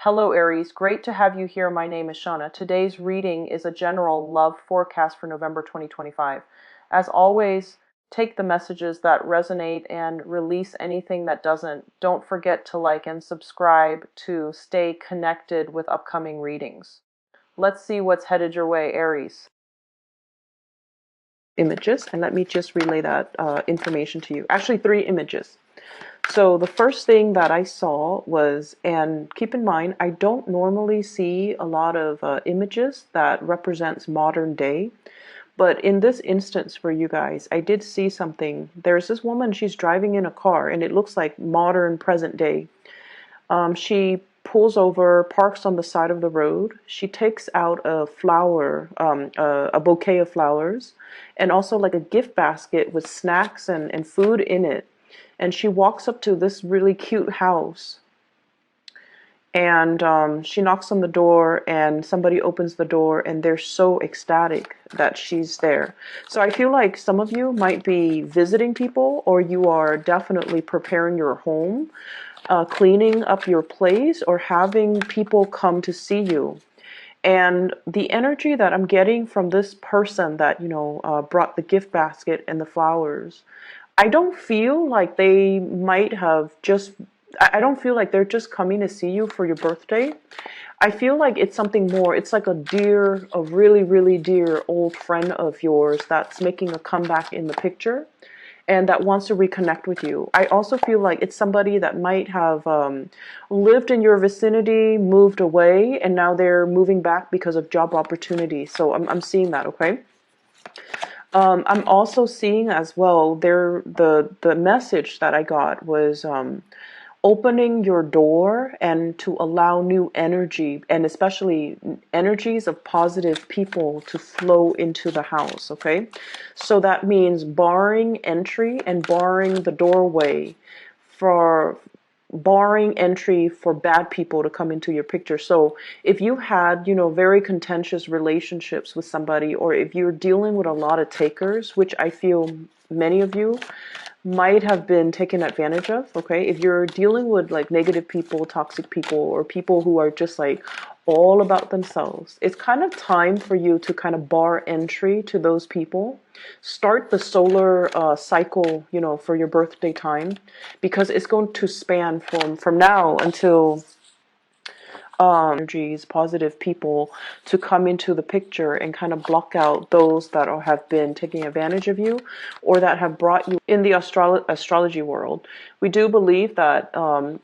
Hello Aries, great to have you here. My name is Shauna. Today's reading is a general love forecast for November 2025. As always, take the messages that resonate and release anything that doesn't. Don't forget to like and subscribe to stay connected with upcoming readings. Let's see what's headed your way, Aries. Images, and let me just relay that information to you. Actually, 3 images. So the first thing that I saw was, and keep in mind, I don't normally see a lot of images that represents modern day. But in this instance for you guys, I did see something. There's this woman, she's driving in a car, and it looks like modern present day. She pulls over, parks on the side of the road. She takes out a flower, a bouquet of flowers, and also like a gift basket with snacks and food in it. And she walks up to this really cute house, and she knocks on the door, and somebody opens the door, and they're so ecstatic that she's there. So I feel like some of you might be visiting people, or you are definitely preparing your home, cleaning up your place, or having people come to see you. And the energy that I'm getting from this person that, brought the gift basket and the flowers, I don't feel like they might have just, I don't feel like they're just coming to see you for your birthday. I feel like it's something more. It's like a really, really dear old friend of yours that's making a comeback in the picture and that wants to reconnect with you. I also feel like it's somebody that might have lived in your vicinity, moved away, and now they're moving back because of job opportunities. So I'm seeing that, okay? I'm also seeing as well the message that I got was opening your door and to allow new energy, and especially energies of positive people to flow into the house, okay? So that means barring entry and barring the doorway for barring entry for bad people to come into your picture. So if you had, very contentious relationships with somebody, or if you're dealing with a lot of takers, which I feel many of you might have been taken advantage of, okay? If you're dealing with like negative people, toxic people, or people who are just like all about themselves, it's kind of time for you to kind of bar entry to those people. Start the solar cycle, for your birthday time, because it's going to span from now until energies, positive people to come into the picture and kind of block out those that have been taking advantage of you or that have brought you in the astrology world. We do believe that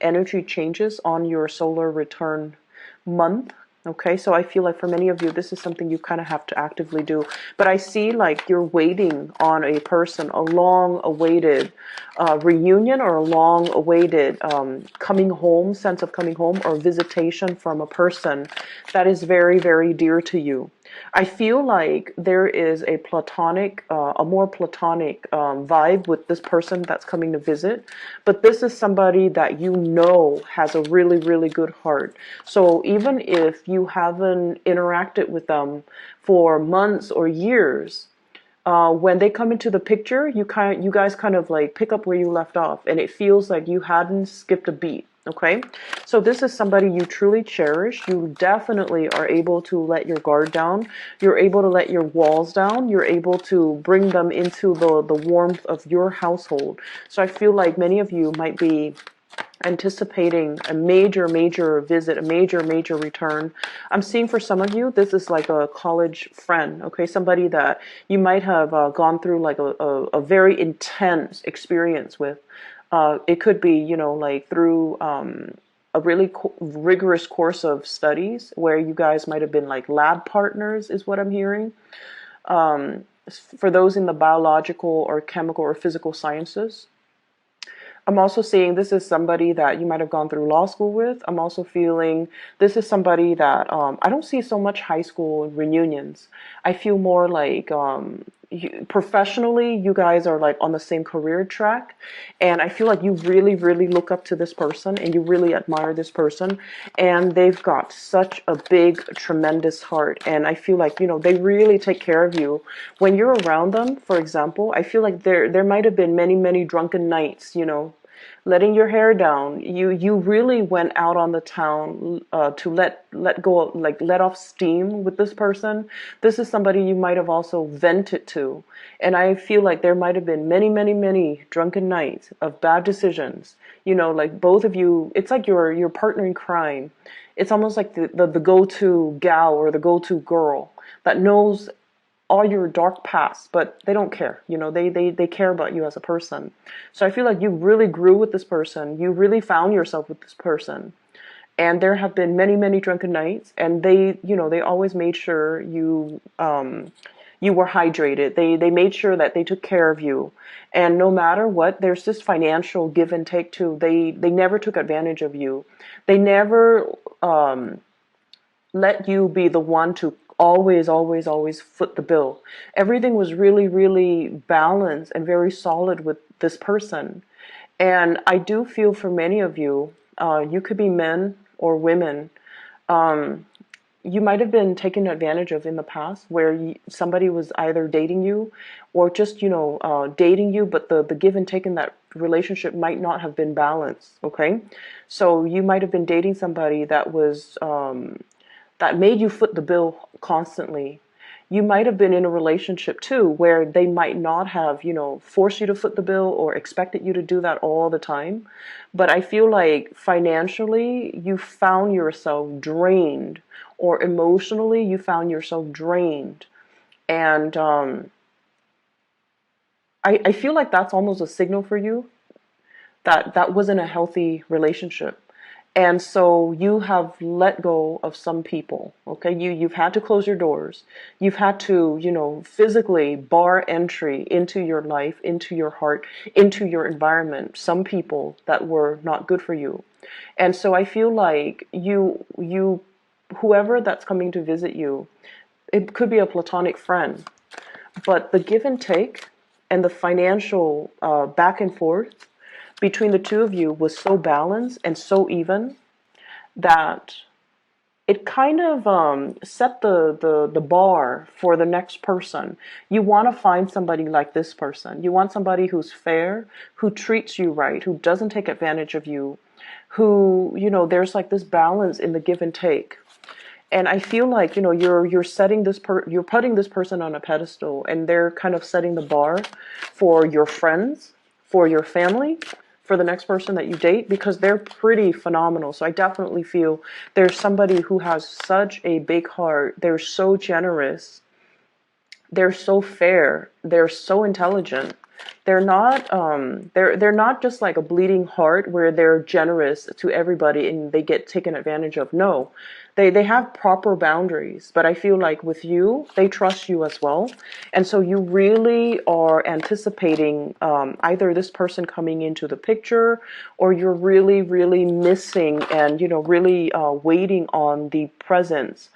energy changes on your solar return month. Okay, so I feel like for many of you, this is something you kind of have to actively do. But I see like you're waiting on a person, a long-awaited reunion, or a long-awaited coming home, sense of coming home, or visitation from a person that is very, very dear to you. I feel like there is a more platonic vibe with this person that's coming to visit, but this is somebody that has a really, really good heart. So even if you haven't interacted with them for months or years, when they come into the picture, you guys kind of like pick up where you left off, and it feels like you hadn't skipped a beat. Okay, so this is somebody you truly cherish. You definitely are able to let your guard down. You're able to let your walls down. You're able to bring them into the warmth of your household. So I feel like many of you might be anticipating a major, major visit, a major, major return. I'm seeing for some of you, this is like a college friend, okay? Somebody that you might have gone through like a very intense experience with. It could be, like through a really rigorous course of studies where you guys might have been like lab partners, is what I'm hearing. For those in the biological or chemical or physical sciences. I'm also seeing this is somebody that you might have gone through law school with. I'm also feeling this is somebody that I don't see so much high school reunions. I feel more like professionally, you guys are like on the same career track. And I feel like you really, really look up to this person and you really admire this person. And they've got such a big, tremendous heart. And I feel like, they really take care of you. When you're around them, for example, I feel like there might have been many, many drunken nights, letting your hair down. You really went out on the town to let go, like let off steam with this person. This is somebody you might have also vented to, and I feel like there might have been many, many, many drunken nights of bad decisions. Like both of you, it's like your partner in crime. It's almost like the go-to gal or the go-to girl that knows all your dark past, but they don't care. They care about you as a person. So I feel like you really grew with this person. You really found yourself with this person. And there have been many, many drunken nights, and they always made sure you were hydrated. They made sure that they took care of you. And no matter what, there's this financial give and take too. They never took advantage of you. They never let you be the one to always, always, always foot the bill. Everything was really, really balanced and very solid with this person. And I do feel for many of you, you could be men or women, you might have been taken advantage of in the past where somebody was either dating you or just, dating you, but the give and take in that relationship might not have been balanced, okay? So you might have been dating somebody that was that made you foot the bill constantly. You might have been in a relationship too where they might not have, forced you to foot the bill or expected you to do that all the time. But I feel like financially you found yourself drained, or emotionally you found yourself drained. And I feel like that's almost a signal for you that that wasn't a healthy relationship. And so you have let go of some people, okay? You've had to close your doors. You've had to, physically bar entry into your life, into your heart, into your environment. Some people that were not good for you. And so I feel like whoever that's coming to visit you, it could be a platonic friend, but the give and take and the financial back and forth between the two of you was so balanced and so even that it kind of set the bar for the next person. You want to find somebody like this person. You want somebody who's fair, who treats you right, who doesn't take advantage of you, who, there's like this balance in the give and take. And I feel like, you're setting you're putting this person on a pedestal, and they're kind of setting the bar for your friends, for your family, for the next person that you date, because they're pretty phenomenal. So I definitely feel there's somebody who has such a big heart. They're so generous. They're so fair. They're so intelligent. They're not just like a bleeding heart where they're generous to everybody and they get taken advantage of. No, they have proper boundaries. But I feel like with you, they trust you as well. And so you really are anticipating either this person coming into the picture, or you're really, really missing and, really waiting on the presence,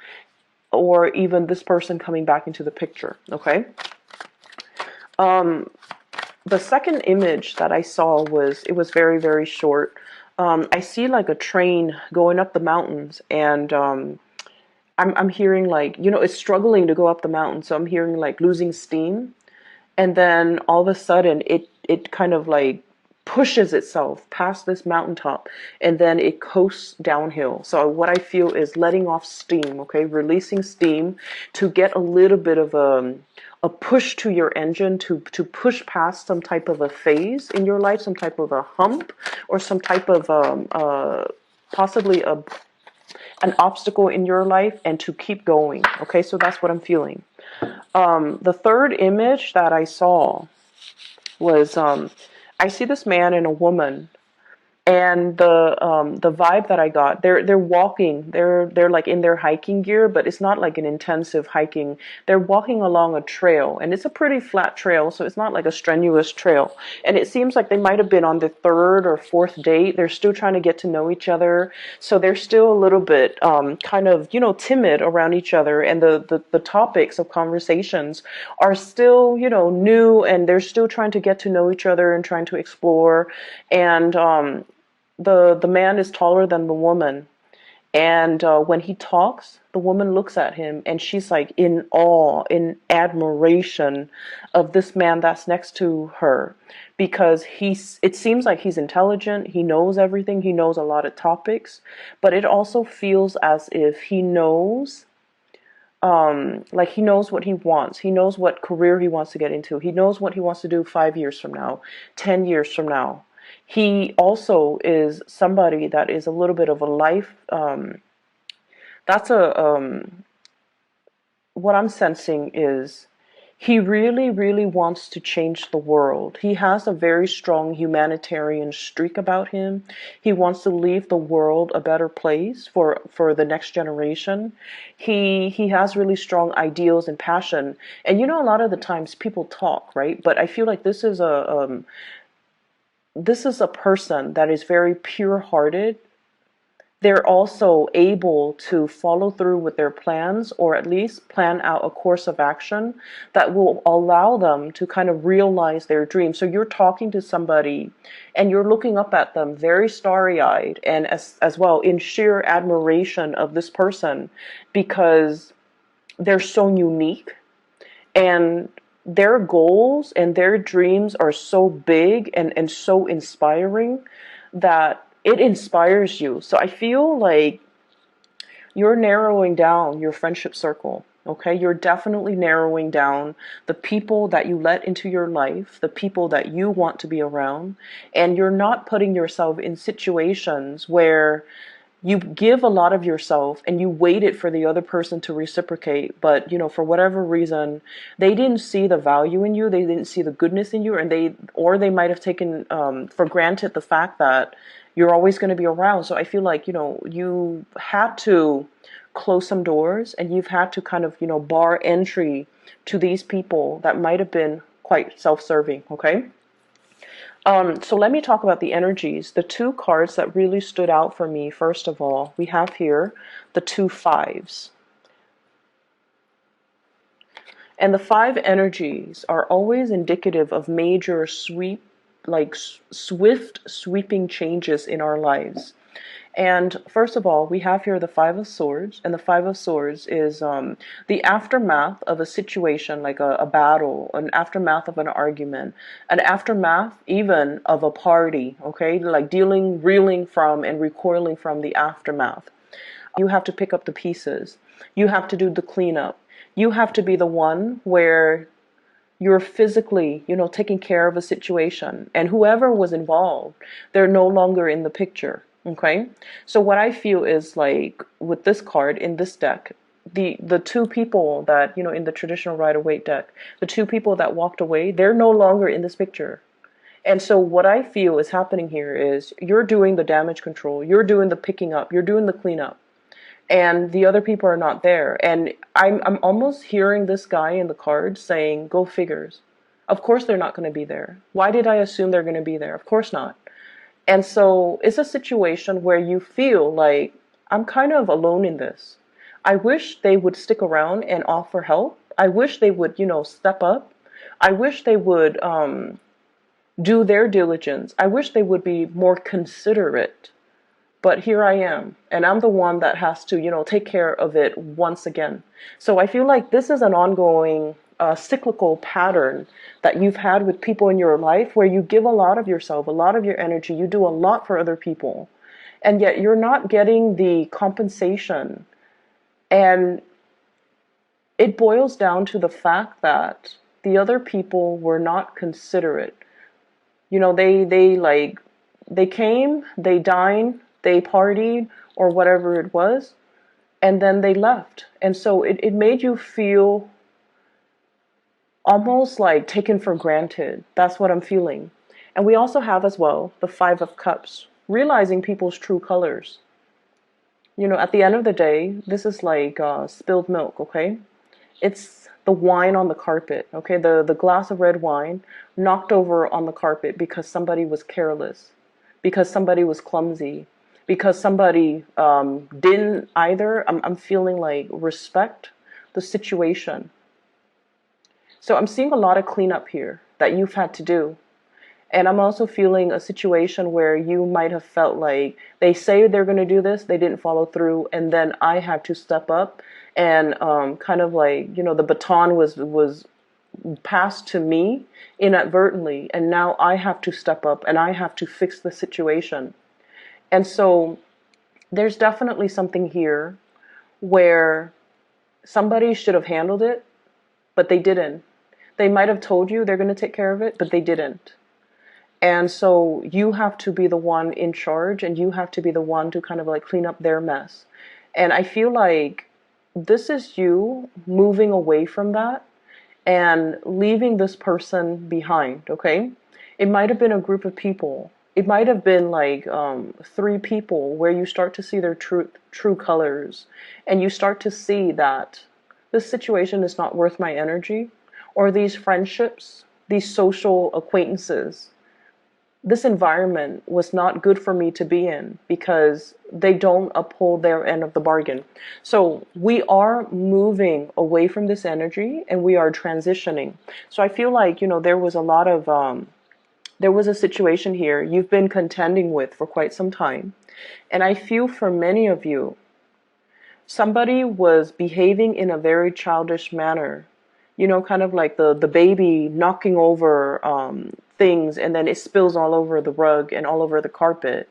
or even this person coming back into the picture, okay? The second image that I saw it was very, very short. I see like a train going up the mountains, and I'm hearing like, it's struggling to go up the mountain. So I'm hearing like losing steam. And then all of a sudden it kind of like pushes itself past this mountaintop, and then it coasts downhill. So what I feel is letting off steam, okay, releasing steam to get a little bit of a push to your engine to push past some type of a phase in your life, some type of a hump, or some type of possibly an obstacle in your life, and to keep going. Okay, so that's what I'm feeling. The third image that I saw was I see this man and a woman, and the vibe that I got, they're walking, they're like in their hiking gear, but it's not like an intensive hiking. They're walking along a trail, and it's a pretty flat trail, so it's not like a strenuous trail. And it seems like they might have been on the third or fourth date. They're still trying to get to know each other, so they're still a little bit kind of timid around each other, and the topics of conversations are still new, and they're still trying to get to know each other and trying to explore. And the man is taller than the woman, And when he talks, the woman looks at him and she's like in awe, in admiration of this man that's next to her, because it seems like he's intelligent, he knows everything, he knows a lot of topics, but it also feels as if he knows, like he knows what he wants. He knows what career he wants to get into. He knows what he wants to do 5 years from now, 10 years from now. He also is somebody that is a little bit of a life, that's a what I'm sensing is he really, really wants to change the world. He has a very strong humanitarian streak about him. He wants to leave the world a better place for the next generation. He has really strong ideals and passion. And you know, a lot of the times people talk, right? But I feel like this is a person that is very pure-hearted. They're also able to follow through with their plans, or at least plan out a course of action that will allow them to kind of realize their dream. So you're talking to somebody and you're looking up at them very starry-eyed, and as well in sheer admiration of this person, because they're so unique and their goals and their dreams are so big and so inspiring that it inspires you. So I feel like you're narrowing down your friendship circle. Okay, you're definitely narrowing down the people that you let into your life, the people that you want to be around, and you're not putting yourself in situations where you give a lot of yourself and you waited for the other person to reciprocate, but you know, for whatever reason they didn't see the value in you, they didn't see the goodness in you, and they might have taken for granted the fact that you're always going to be around. So I feel like, you know, you had to close some doors and you've had to kind of, you know, bar entry to these people that might have been quite self-serving. Okay. So let me talk about the energies. The two cards that really stood out for me, first of all, we have here the two fives. And the five energies are always indicative of major swift sweeping changes in our lives. And first of all, we have here the Five of Swords, and the Five of Swords is the aftermath of a situation, like a battle, an aftermath of an argument, an aftermath even of a party, okay? Like reeling from and recoiling from the aftermath. You have to pick up the pieces. You have to do the cleanup. You have to be the one where you're physically, you know, taking care of a situation, and whoever was involved, they're no longer in the picture. Okay, so what I feel is like with this card in this deck, the two people that, you know, in the traditional Rider-Waite deck, the two people that walked away, they're no longer in this picture. And so what I feel is happening here is you're doing the damage control, you're doing the picking up, you're doing the cleanup, and the other people are not there. And I'm almost hearing this guy in the card saying, "Go figures." Of course they're not going to be there. Why did I assume they're going to be there? Of course not. And so it's a situation where you feel like, I'm kind of alone in this. I wish they would stick around and offer help. I wish they would, you know, step up. I wish they would do their diligence. I wish they would be more considerate. But here I am, and I'm the one that has to, you know, take care of it once again. So I feel like this is an ongoing cyclical pattern that you've had with people in your life, where you give a lot of yourself, a lot of your energy, you do a lot for other people, and yet you're not getting the compensation. And it boils down to the fact that the other people were not considerate. You know, they came, they dined, they partied, or whatever it was, and then they left. And so it made you feel almost like taken for granted. That's what I'm feeling. And we also have as well the Five of Cups, realizing people's true colors. You know, at the end of the day, this is like spilled milk, okay? It's the wine on the carpet, okay? The glass of red wine knocked over on the carpet because somebody was careless, because somebody was clumsy, because somebody didn't either, I'm feeling like, respect the situation. So I'm seeing a lot of cleanup here that you've had to do. And I'm also feeling a situation where you might have felt like they say they're going to do this, they didn't follow through, and then I have to step up and kind of like, the baton was passed to me inadvertently, and now I have to step up and I have to fix the situation. And so there's definitely something here where somebody should have handled it, but they didn't. They might have told you they're going to take care of it, but they didn't. And so you have to be the one in charge, and you have to be the one to kind of like clean up their mess. And I feel like this is you moving away from that and leaving this person behind, okay? It might have been a group of people. It might have been like 3 people where you start to see their true colors, and you start to see that this situation is not worth my energy, or these friendships, these social acquaintances, this environment was not good for me to be in because they don't uphold their end of the bargain. So we are moving away from this energy and we are transitioning. So I feel like, there was a lot of, there was a situation here you've been contending with for quite some time. And I feel for many of you, somebody was behaving in a very childish manner. Kind of like the baby knocking over things, and then it spills all over the rug and all over the carpet,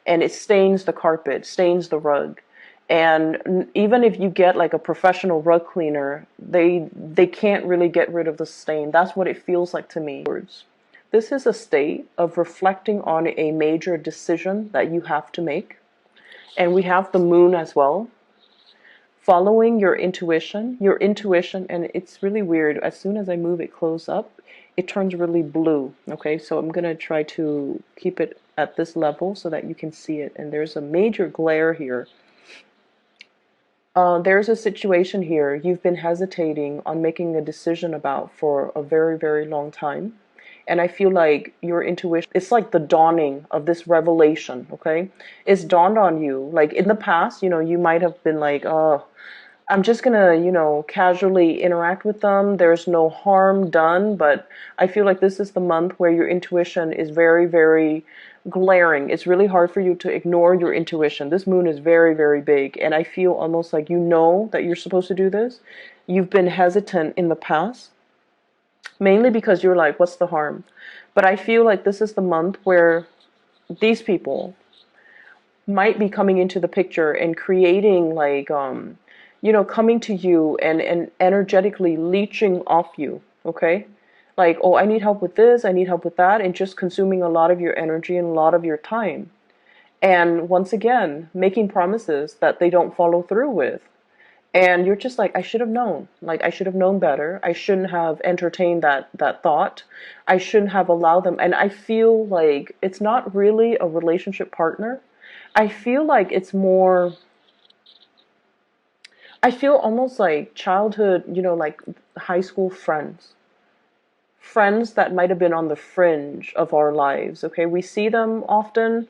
and it stains the carpet, stains the rug. And even if you get like a professional rug cleaner, they can't really get rid of the stain. That's what it feels like to me. This is a state of reflecting on a major decision that you have to make. And we have the moon as well. Following your intuition, and it's really weird. As soon as I move it close up, it turns really blue. Okay, so I'm going to try to keep it at this level so that you can see it. And there's a major glare here. There's a situation here you've been hesitating on making a decision about for a very, very long time. And I feel like your intuition, it's like the dawning of this revelation, okay? It's dawned on you. Like in the past, you might have been like, oh, I'm just gonna, casually interact with them. There's no harm done. But I feel like this is the month where your intuition is very, very glaring. It's really hard for you to ignore your intuition. This moon is very, very big. And I feel almost like that you're supposed to do this. You've been hesitant in the past, mainly because you're like, what's the harm? But I feel like this is the month where these people might be coming into the picture and creating like, coming to you and energetically leeching off you, okay? Like, oh, I need help with this, I need help with that, and just consuming a lot of your energy and a lot of your time. And once again, making promises that they don't follow through with. And you're just like, I should have known. Like, I should have known better. I shouldn't have entertained that thought. I shouldn't have allowed them. And I feel like it's not really a relationship partner. I feel like it's more, I feel almost like childhood, like high school friends. Friends that might have been on the fringe of our lives, okay? We see them often,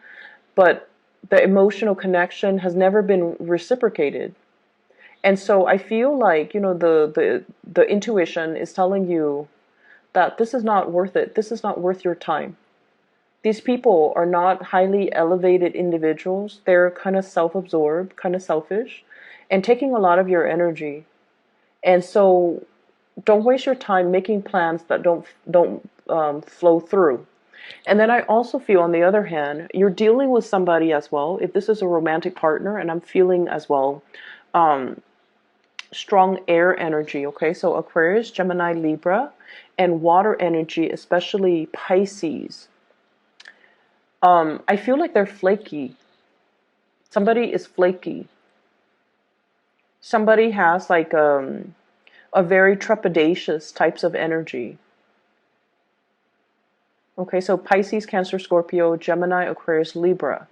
but the emotional connection has never been reciprocated. And so I feel like, the intuition is telling you that this is not worth it. This is not worth your time. These people are not highly elevated individuals. They're kind of self-absorbed, kind of selfish, and taking a lot of your energy. And so don't waste your time making plans that don't flow through. And then I also feel, on the other hand, you're dealing with somebody as well. If this is a romantic partner, and I'm feeling as well, strong air energy, okay? So Aquarius, Gemini, Libra, and water energy, especially Pisces. I feel like they're flaky. Somebody is flaky. Somebody has like a very trepidatious types of energy. Okay, so Pisces, Cancer, Scorpio, Gemini, Aquarius, Libra.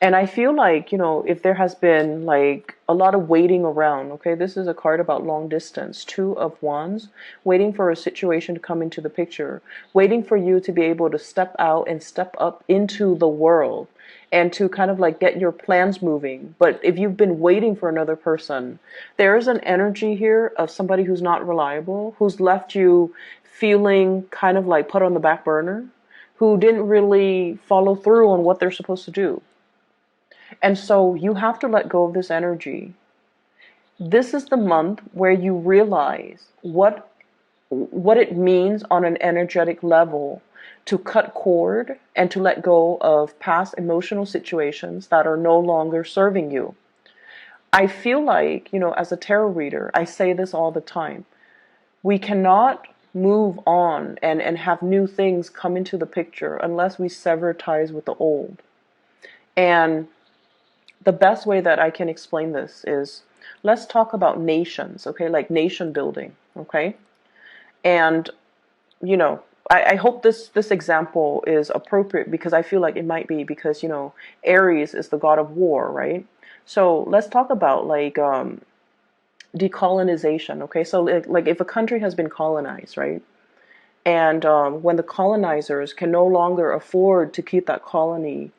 And I feel like, if there has been like a lot of waiting around, okay, this is a card about long distance, 2 of Wands, waiting for a situation to come into the picture, waiting for you to be able to step out and step up into the world and to kind of like get your plans moving. But if you've been waiting for another person, there is an energy here of somebody who's not reliable, who's left you feeling kind of like put on the back burner. who didn't really follow through on what they're supposed to do. And so you have to let go of this energy. This is the month where you realize what it means on an energetic level to cut cord and to let go of past emotional situations that are no longer serving you. I feel like, as a tarot reader, I say this all the time. We cannot move on and have new things come into the picture unless we sever ties with the old. And the best way that I can explain this is, let's talk about nations, okay? Like nation building, okay? And, I hope this example is appropriate, because I feel like it might be, because, Aries is the god of war, right? So let's talk about like decolonization, okay? So like if a country has been colonized, right? And when the colonizers can no longer afford to keep that colony,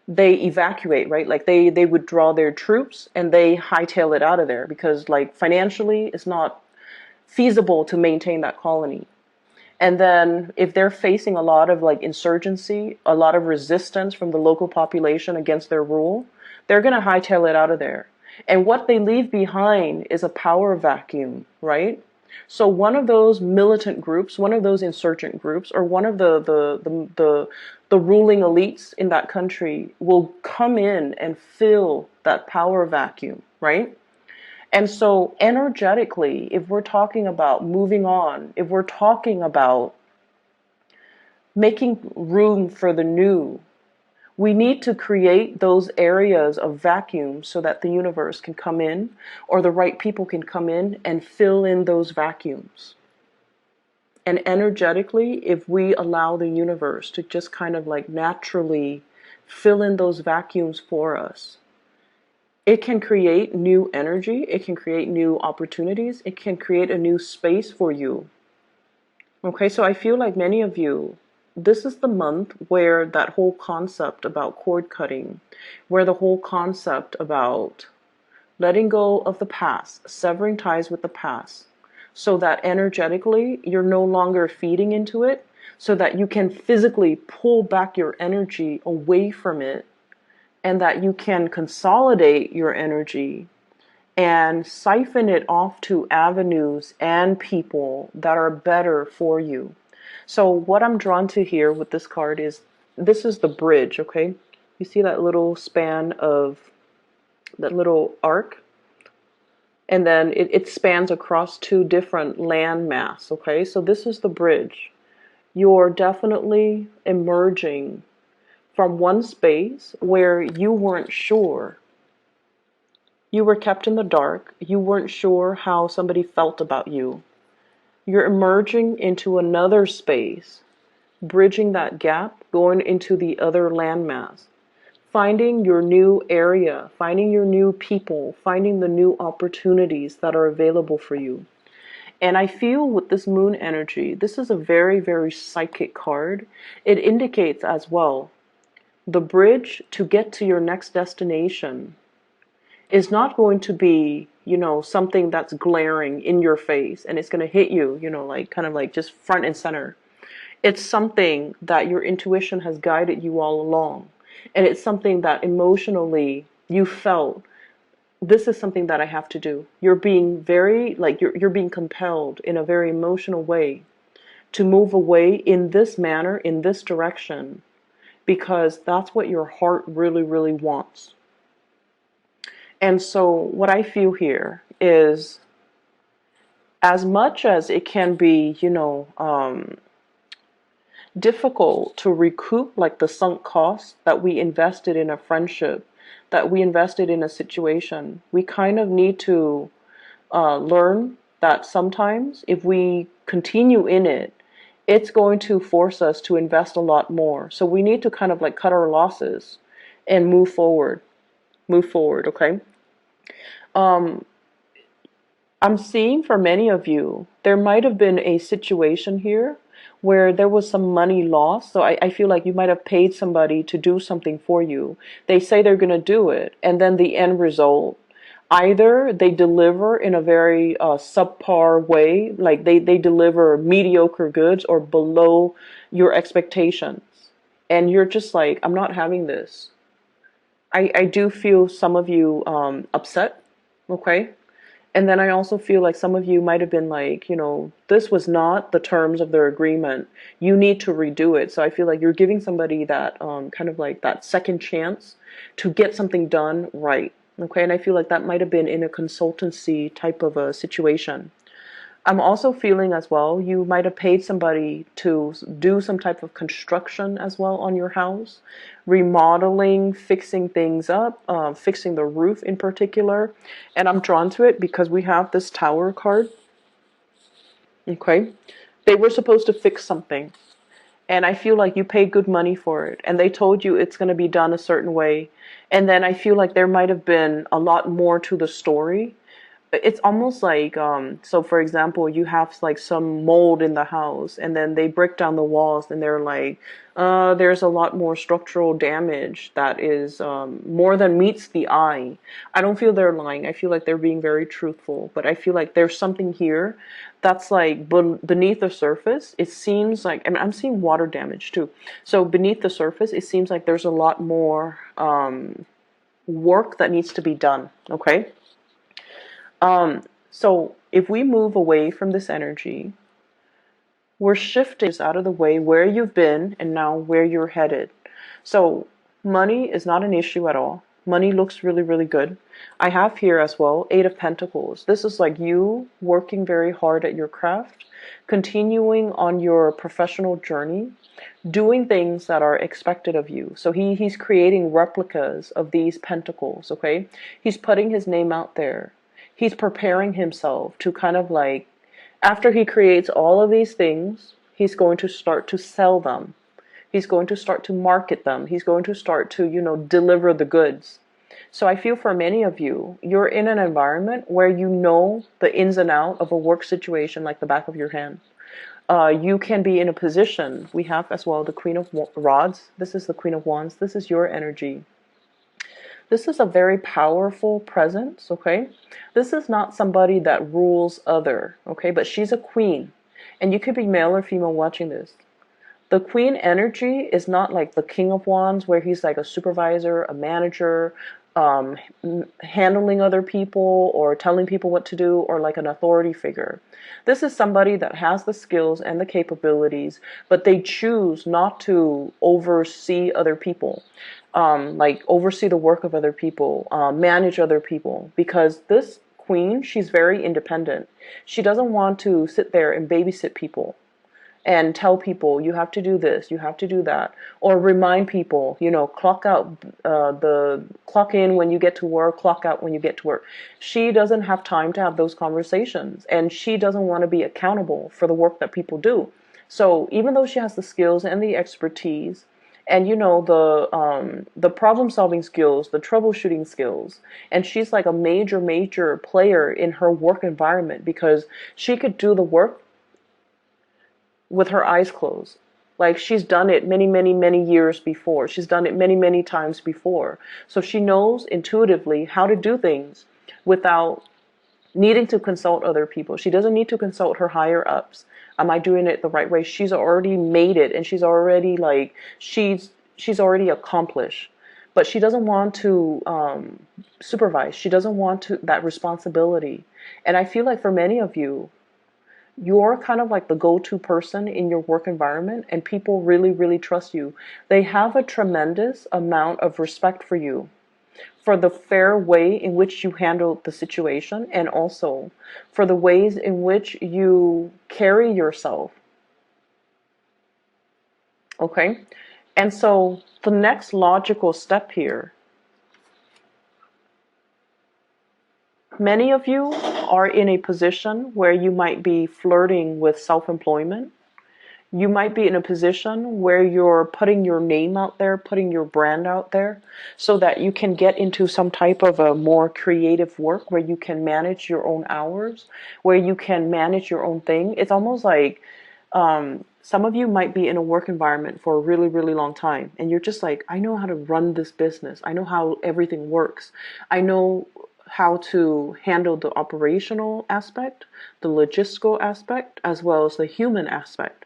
they evacuate, right? Like they withdraw their troops and they hightail it out of there, because like financially it's not feasible to maintain that colony. And then if they're facing a lot of like insurgency, a lot of resistance from the local population against their rule, they're going to hightail it out of there. And what they leave behind is a power vacuum, right? So one of those militant groups, one of those insurgent groups, or one of the ruling elites in that country will come in and fill that power vacuum, right? And so energetically, if we're talking about moving on, if we're talking about making room for the new, we need to create those areas of vacuum so that the universe can come in, or the right people can come in and fill in those vacuums. And energetically, if we allow the universe to just kind of like naturally fill in those vacuums for us, it can create new energy, it can create new opportunities, it can create a new space for you. Okay, so I feel like many of you, this is the month where that whole concept about cord cutting, where the whole concept about letting go of the past, severing ties with the past, so that energetically you're no longer feeding into it, so that you can physically pull back your energy away from it, and that you can consolidate your energy and siphon it off to avenues and people that are better for you. So what I'm drawn to here with this card is, this is the bridge, okay? You see that little span of, that little arc? And then it spans across two different land mass, okay? So this is the bridge. You're definitely emerging from one space where you weren't sure. You were kept in the dark. You weren't sure how somebody felt about you. You're emerging into another space, bridging that gap, going into the other landmass, finding your new area, finding your new people, finding the new opportunities that are available for you. And I feel with this moon energy, this is a very, very psychic card. It indicates as well, the bridge to get to your next destination is not going to be, something that's glaring in your face and it's going to hit you, like kind of like just front and center. It's something that your intuition has guided you all along. And it's something that emotionally you felt, this is something that I have to do. You're being very, like, you're being compelled in a very emotional way to move away in this manner, in this direction, because that's what your heart really, really wants. And so what I feel here is, as much as it can be, difficult to recoup like the sunk costs that we invested in a friendship, that we invested in a situation, we kind of need to learn that sometimes if we continue in it, it's going to force us to invest a lot more. So we need to kind of like cut our losses and move forward. Okay? I'm seeing for many of you, there might have been a situation here where there was some money lost. So I feel like you might have paid somebody to do something for you. They say they're going to do it, and then the end result, either they deliver in a very subpar way, like they deliver mediocre goods or below your expectations. and you're just like, I'm not having this. I do feel some of you upset, okay? And then I also feel like some of you might have been like, this was not the terms of their agreement. You need to redo it. So I feel like you're giving somebody that kind of like that second chance to get something done right. Okay. And I feel like that might have been in a consultancy type of a situation. I'm also feeling as well, you might have paid somebody to do some type of construction as well on your house, remodeling, fixing things up, fixing the roof in particular. And I'm drawn to it because we have this Tower card. Okay. They were supposed to fix something. And I feel like you paid good money for it. And they told you it's going to be done a certain way. And then I feel like there might have been a lot more to the story. It's almost like so for example, you have like some mold in the house, and then they break down the walls, and they're like, there's a lot more structural damage that is more than meets the eye. I don't feel they're lying. I feel like they're being very truthful, but I feel like there's something here that's like beneath the surface. It seems like, and I'm seeing water damage too, so beneath the surface it seems like there's a lot more work that needs to be done. Okay. So if we move away from this energy, we're shifting out of the way where you've been and now where you're headed. So money is not an issue at all. Money looks really, really good. I have here as well, Eight of Pentacles. This is like you working very hard at your craft, continuing on your professional journey, doing things that are expected of you. So he's creating replicas of these pentacles, okay? He's putting his name out there. He's preparing himself to kind of like, after he creates all of these things, he's going to start to sell them. He's going to start to market them. He's going to start to, deliver the goods. So I feel for many of you, you're in an environment where you know the ins and out of a work situation like the back of your hand. You can be in a position, we have as well the Queen of Rods. This is the Queen of Wands. This is your energy. This is a very powerful presence, okay? This is not somebody that rules other, okay? But she's a queen. And you could be male or female watching this. The queen energy is not like the King of Wands where he's like a supervisor, a manager, handling other people or telling people what to do, or like an authority figure. This is somebody that has the skills and the capabilities, but they choose not to oversee other people, like oversee the work of other people, manage other people, because this queen, she's very independent. She doesn't want to sit there and babysit people and tell people you have to do this, you have to do that, or remind people, clock out, the clock in when you get to work, clock out when you get to work. She doesn't have time to have those conversations, and she doesn't want to be accountable for the work that people do. So even though she has the skills and the expertise, and the problem solving skills, the troubleshooting skills, and she's like a major player in her work environment because she could do the work with her eyes closed. Like she's done it many years before. She's done it many times before. So she knows intuitively how to do things without needing to consult other people. She doesn't need to consult her higher ups. Am I doing it the right way? She's already made it, and she's already like, she's already accomplished. But she doesn't want to supervise. She doesn't want that responsibility. And I feel like for many of you, you're kind of like the go-to person in your work environment, and people really trust you. They have a tremendous amount of respect for you, for the fair way in which you handle the situation, and also for the ways in which you carry yourself. Okay? And so the next logical step here, many of you are in a position where you might be flirting with self-employment. You might be in a position where you're putting your name out there, putting your brand out there, so that you can get into some type of a more creative work where you can manage your own hours, where you can manage your own thing. It's almost like some of you might be in a work environment for a really long time, and you're just like, I know how to run this business. I know how everything works. I know how to handle the operational aspect, the logistical aspect, as well as the human aspect.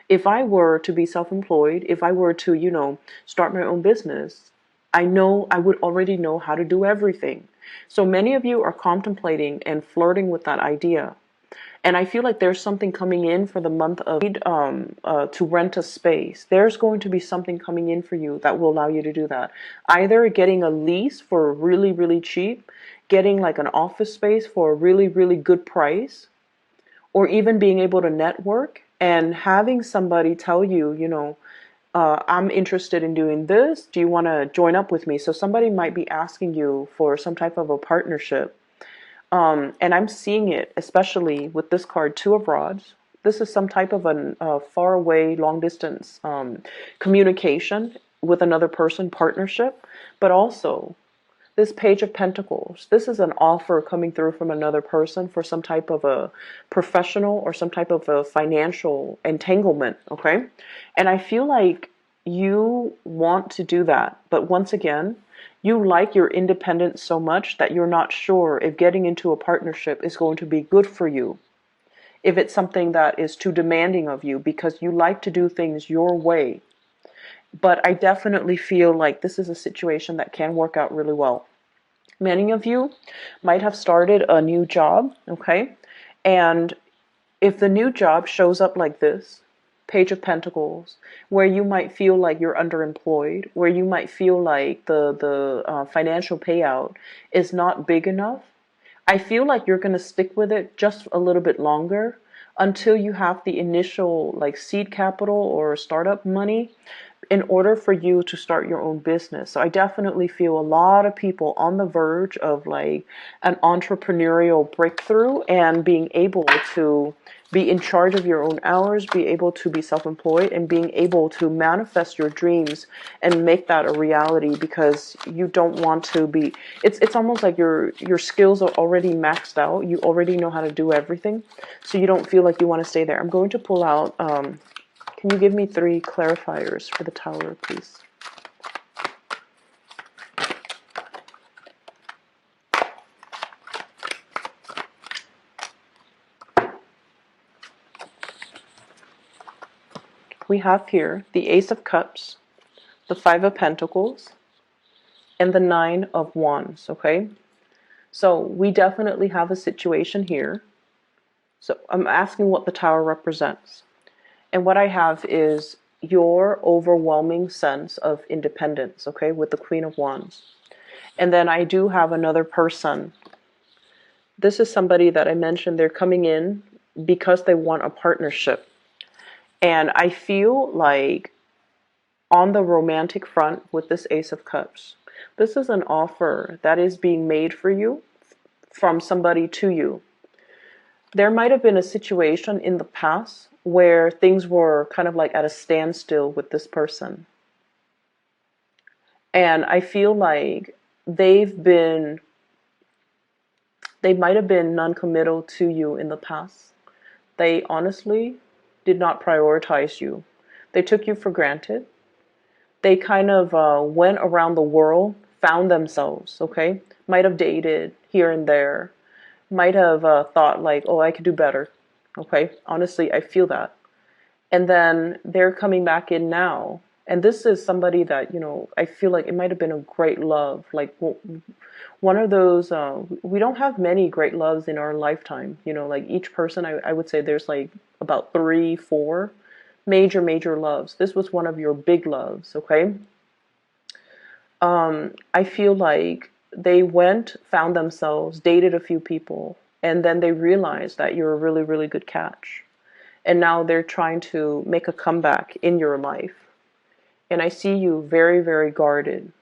If I were to be self-employed, if I were to, start my own business, I know I would already know how to do everything. So many of you are contemplating and flirting with that idea. And I feel like there's something coming in for the month of to rent a space. There's going to be something coming in for you that will allow you to do that. Either getting a lease for really, really cheap, getting like an office space for a really, really good price, or even being able to network and having somebody tell you, I'm interested in doing this. Do you want to join up with me? So somebody might be asking you for some type of a partnership. And I'm seeing it, especially with this card, Two of Rods. This is some type of a far away, long distance communication with another person, partnership, but also this Page of Pentacles. This is an offer coming through from another person for some type of a professional or some type of a financial entanglement, okay? And I feel like you want to do that, but once again, you like your independence so much that you're not sure if getting into a partnership is going to be good for you. If it's something that is too demanding of you because you like to do things your way. But I definitely feel like this is a situation that can work out really well. Many of you might have started a new job, okay? And if the new job shows up like this, Page of Pentacles, where you might feel like you're underemployed, where you might feel like the financial payout is not big enough, I feel like you're going to stick with it just a little bit longer until you have the initial like seed capital or startup money in order for you to start your own business. So I definitely feel a lot of people on the verge of like an entrepreneurial breakthrough and being able to be in charge of your own hours, be able to be self-employed, and being able to manifest your dreams and make that a reality, because you don't want to be, it's almost like your skills are already maxed out. You already know how to do everything. So you don't feel like you want to stay there. I'm going to pull out can you give me 3 clarifiers for the Tower, please? We have here the Ace of Cups, the Five of Pentacles, and the Nine of Wands, okay? So we definitely have a situation here. So I'm asking what the Tower represents. And what I have is your overwhelming sense of independence, okay, with the Queen of Wands. And then I do have another person. This is somebody that I mentioned, they're coming in because they want a partnership. And I feel like on the romantic front with this Ace of Cups, this is an offer that is being made for you from somebody to you. There might have been a situation in the past where things were kind of like at a standstill with this person. And I feel like they might have been non-committal to you in the past. They honestly did not prioritize you. They took you for granted. They kind of went around the world, found themselves, okay? Might have dated here and there. Might have thought like, oh, I could do better, okay? Honestly, I feel that. And then they're coming back in now. And this is somebody that, I feel like it might have been a great love. Like one of those, we don't have many great loves in our lifetime. Like each person, I would say there's like about 3, 4 major loves. This was one of your big loves, okay? I feel like they went, found themselves, dated a few people, and then they realized that you're a really, really good catch. And now they're trying to make a comeback in your life. And I see you very, very guarded.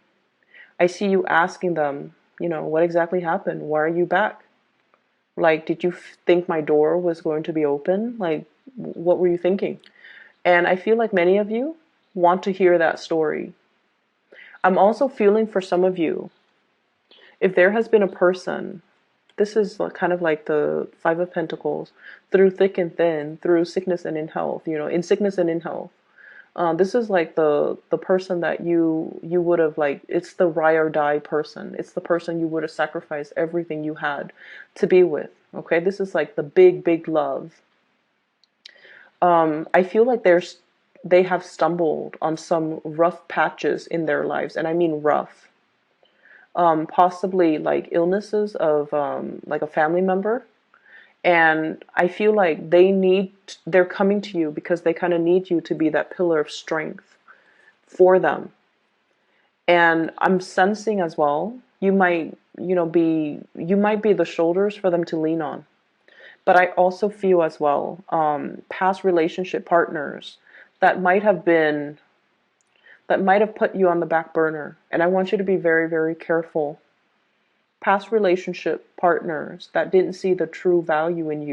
I see you asking them, what exactly happened? Why are you back? Like, did you think my door was going to be open? Like, what were you thinking? And I feel like many of you want to hear that story. I'm also feeling for some of you, if there has been a person, this is kind of like the Five of Pentacles, through thick and thin, through sickness and in health, in sickness and in health. This is like the person that you would have, like, it's the ride or die person. It's the person you would have sacrificed everything you had to be with. Okay, this is like the big love. I feel like there's they have stumbled on some rough patches in their lives, and I mean rough. Possibly like illnesses of like a family member. And I feel like they're coming to you because they kind of need you to be that pillar of strength for them. And I'm sensing as well, you might be the shoulders for them to lean on. But I also feel as well, past relationship partners that might have been, that might have put you on the back burner. And I want you to be very, very careful. Past relationship partners that didn't see the true value in you